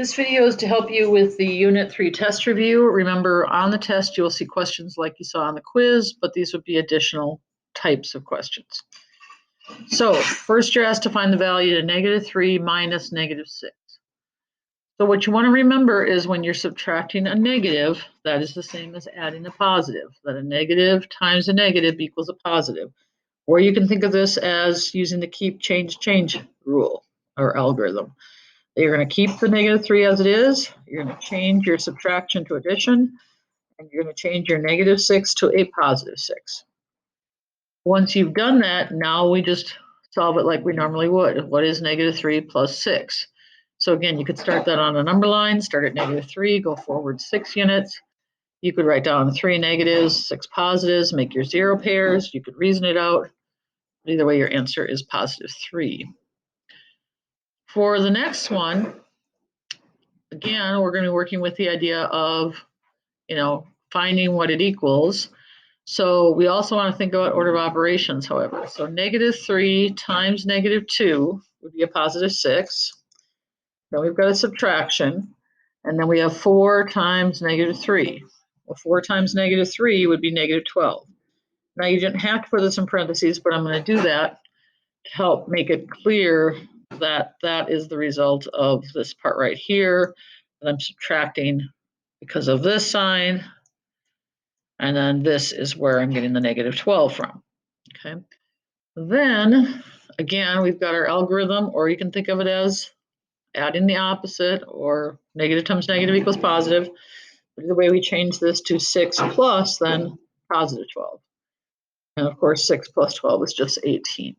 This video is to help you with the Unit 3 test review. Remember, on the test, you will see questions like you saw on the quiz, but these would be additional types of questions. So first you're asked to find the value to -3 minus -6. So what you want to remember is when you're subtracting a negative, that is the same as adding a positive, that a negative times a negative equals a positive. Or you can think of this as using the keep, change, change rule or algorithm. You're going to keep the -3 as it is. You're going to change your subtraction to addition, and you're going to change your -6 to a +6. Once you've done that, now we just solve it like we normally would. What is -3 plus 6? So again, you could start that on a number line, start at -3, go forward 6 units. You could write down 3 negatives, 6 positives, make your 0 pairs. You could reason it out. But either way, your answer is +3. For the next one, again, we're going to be working with the idea of, finding what it equals. So we also want to think about order of operations, however. So -3 times -2 would be a +6. Then we've got a subtraction. And then we have 4 times -3. Well, 4 times -3 would be -12. Now you didn't have to put this in parentheses, but I'm going to do that to help make it clear that that is the result of this part right here that I'm subtracting because of this sign. And then this is where I'm getting the -12 from. Okay. Then again, we've got our algorithm, or you can think of it as adding the opposite, or negative times negative equals positive. But the way we change this to 6 plus then +12. And of course, 6 plus 12 is just 18.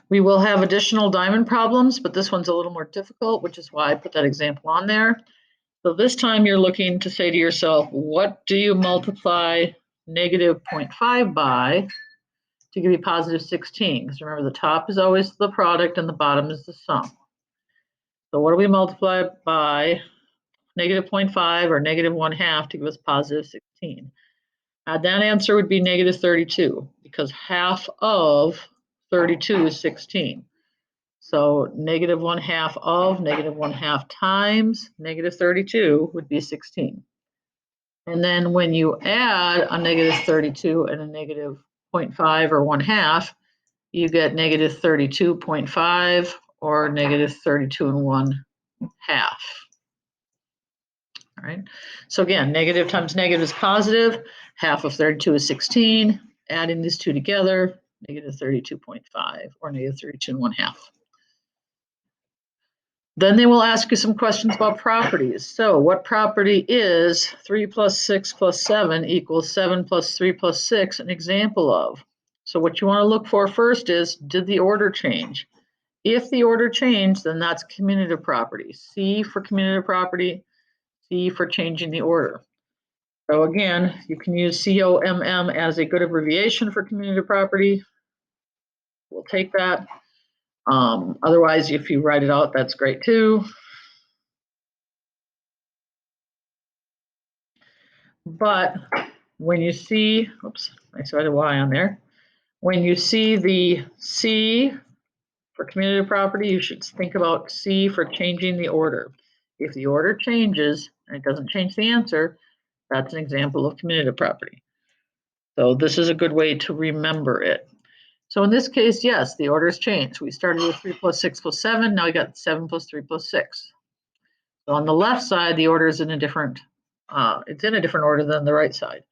We will have additional diamond problems, but this one's a little more difficult, which is why I put that example on there. So this time you're looking to say to yourself, what do you multiply -0.5 by to give you +16? Because remember, the top is always the product and the bottom is the sum. So what do we multiply by -0.5 or -1/2 to give us +16? That answer would be -32, because half of 32 is 16. So -1/2 of -1/2 times -32 would be 16. And then when you add a -32 and a -0.5 or 1/2, you get -32.5 or -32 and 1/2. All right. So again, negative times negative is positive. Half of 32 is 16. Adding these two together, -32.5 or -32 and 1/2. Then they will ask you some questions about properties. So what property is 3 plus 6 plus 7 equals 7 plus 3 plus 6 an example of? So what you want to look for first is, did the order change? If the order changed, then that's commutative property. C for commutative property, C for changing the order. So again, you can use COMM as a good abbreviation for commutative property. We'll take that. Otherwise, if you write it out, that's great too. But when you see, oops, I saw a Y on there. When you see the C for commutative property, you should think about C for changing the order. If the order changes and it doesn't change the answer, that's an example of commutative property. So this is a good way to remember it. So in this case, yes, the order has changed. We started with 3 plus 6 plus 7. Now we got 7 plus 3 plus 6. So on the left side, the order is in a different, it's in a different order than the right side.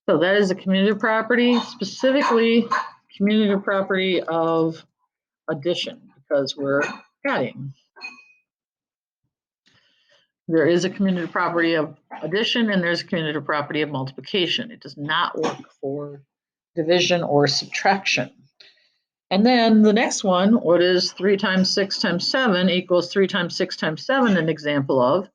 So that is a commutative property, specifically commutative property of addition, because we're adding. There is a commutative property of addition and there's a commutative property of multiplication. It does not work for division or subtraction. And then the next one, what is 3 times 6 times 7 equals 3 times 6 times 7 an example of?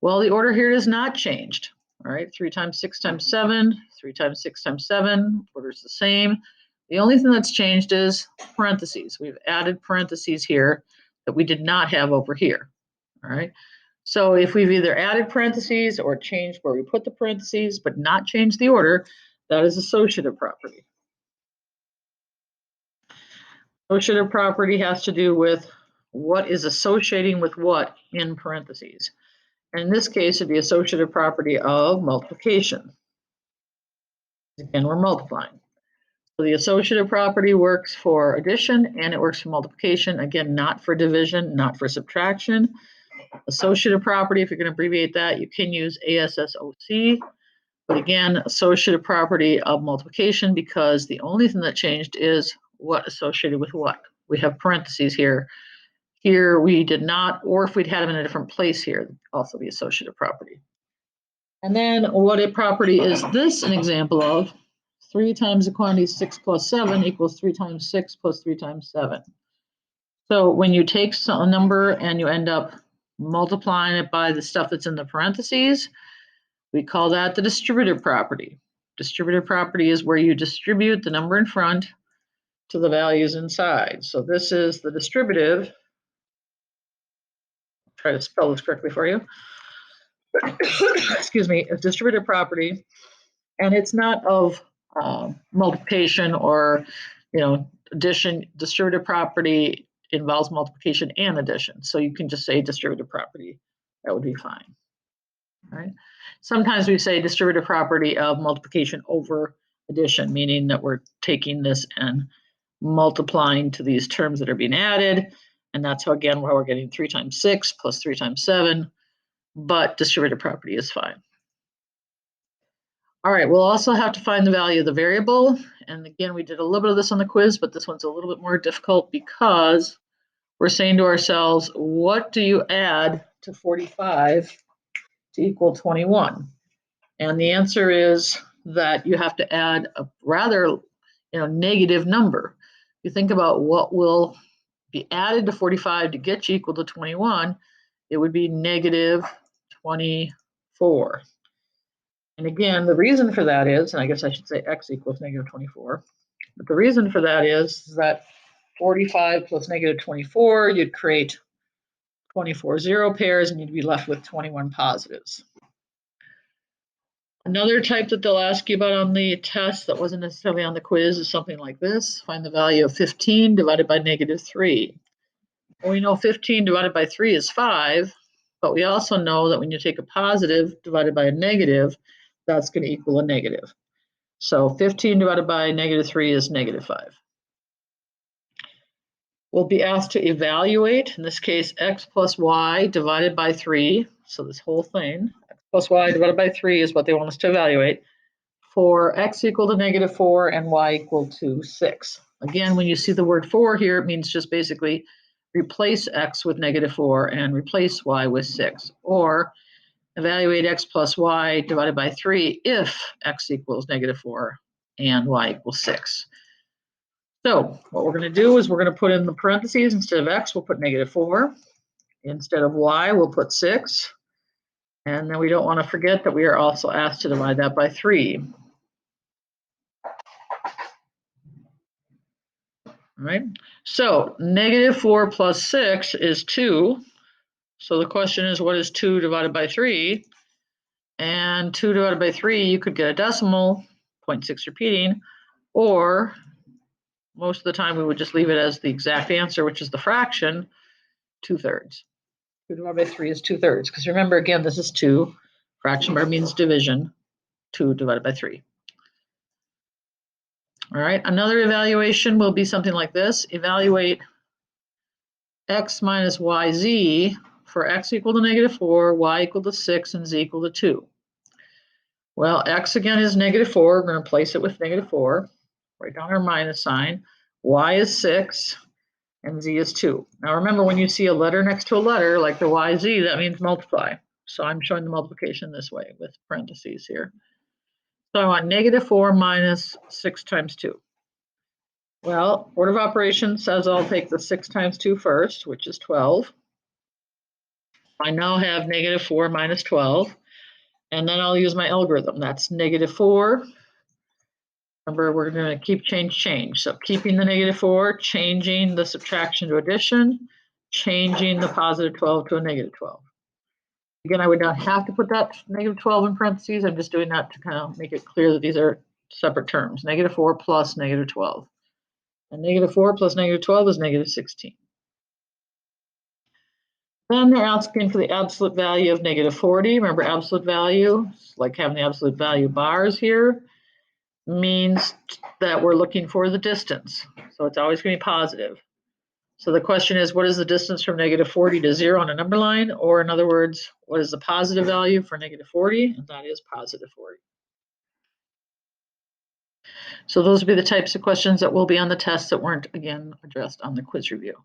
Well, the order here is not changed. All right, 3 times 6 times 7, 3 times 6 times 7, order is the same. The only thing that's changed is parentheses. We've added parentheses here that we did not have over here. All right, so if we've either added parentheses or changed where we put the parentheses but not changed the order, that is associative property. Associative property has to do with what is associating with what in parentheses. And in this case, it'd be associative property of multiplication. Again, we're multiplying. So the associative property works for addition and it works for multiplication. Again, not for division, not for subtraction. Associative property, if you're going to abbreviate that, you can use ASSOC. But again, associative property of multiplication, because the only thing that changed is what associated with what. We have parentheses here. Here we did not, or if we'd had them in a different place here, also the associative property. And then what a property is this an example of? 3 times the quantity 6 plus 7 equals 3 times 6 plus 3 times 7. So when you take a number and you end up multiplying it by the stuff that's in the parentheses, we call that the distributive property. Distributive property is where you distribute the number in front to the values inside. So this is the distributive. Try to spell this correctly for you. Excuse me, a distributive property, and it's not of multiplication or, addition. Distributive property involves multiplication and addition. So you can just say distributive property. That would be fine. Right? Sometimes we say distributive property of multiplication over addition, meaning that we're taking this and multiplying to these terms that are being added. And that's how, again, where we're getting 3 times 6 plus 3 times 7. But distributive property is fine. All right, we'll also have to find the value of the variable. And again, we did a little bit of this on the quiz, but this one's a little bit more difficult because we're saying to ourselves, what do you add to 45 to equal 21? And the answer is that you have to add a rather negative number. You think about what will be added to 45 to get you equal to 21, it would be negative 24. And again, the reason for that is, and I guess I should say x equals negative 24, but the reason for that is that 45 plus negative 24, you'd create 24 zero pairs and you'd be left with 21 positives. Another type that they'll ask you about on the test that wasn't necessarily on the quiz is something like this. Find the value of 15 divided by negative 3. Well, we know 15 divided by 3 is 5, but we also know that when you take a positive divided by a negative, that's going to equal a negative. So 15 divided by negative 3 is negative 5. We'll be asked to evaluate, in this case, x plus y divided by 3. So this whole thing, x plus y divided by 3 is what they want us to evaluate for x equal to negative 4 and y equal to 6. Again, when you see the word 4 here, it means just basically replace x with negative 4 and replace y with 6. Or evaluate x plus y divided by 3 if x equals negative 4 and y equals 6. So what we're going to do is we're going to put in the parentheses. Instead of x, we'll put negative 4. Instead of y, we'll put 6. And then we don't want to forget that we are also asked to divide that by 3. All right. So negative 4 plus 6 is 2. So the question is, what is 2 divided by 3? And 2 divided by 3, you could get a decimal, 0.6 repeating, or most of the time we would just leave it as the exact answer, which is the fraction, 2/3. 2 divided by 3 is 2/3, because remember, again, this is 2. Fraction bar means division, 2 divided by 3. All right, another evaluation will be something like this. Evaluate x minus yz for x equal to negative 4, y equal to 6, and z equal to 2. Well, x again is negative 4. We're going to place it with negative 4. Write down our minus sign. Y is 6, and z is 2. Now remember, when you see a letter next to a letter, like the yz, that means multiply. So I'm showing the multiplication this way with parentheses here. So I want negative 4 minus 6 times 2. Well, order of operations says I'll take the 6 times 2 first, which is 12. I now have negative 4 minus 12. And then I'll use my algorithm. That's negative 4. Remember, we're going to keep change. So keeping the negative 4, changing the subtraction to addition, changing the positive 12 to a negative 12. Again, I would not have to put that negative 12 in parentheses. I'm just doing that to kind of make it clear that these are separate terms. Negative 4 plus negative 12. And negative 4 plus negative 12 is negative 16. Then they're asking for the absolute value of -40. Remember, absolute value, like having the absolute value bars here, means that we're looking for the distance. So it's always going to be positive. So the question is, what is the distance from -40 to 0 on a number line? Or in other words, what is the positive value for -40? And that is positive 40. So those would be the types of questions that will be on the test that weren't, again, addressed on the quiz review.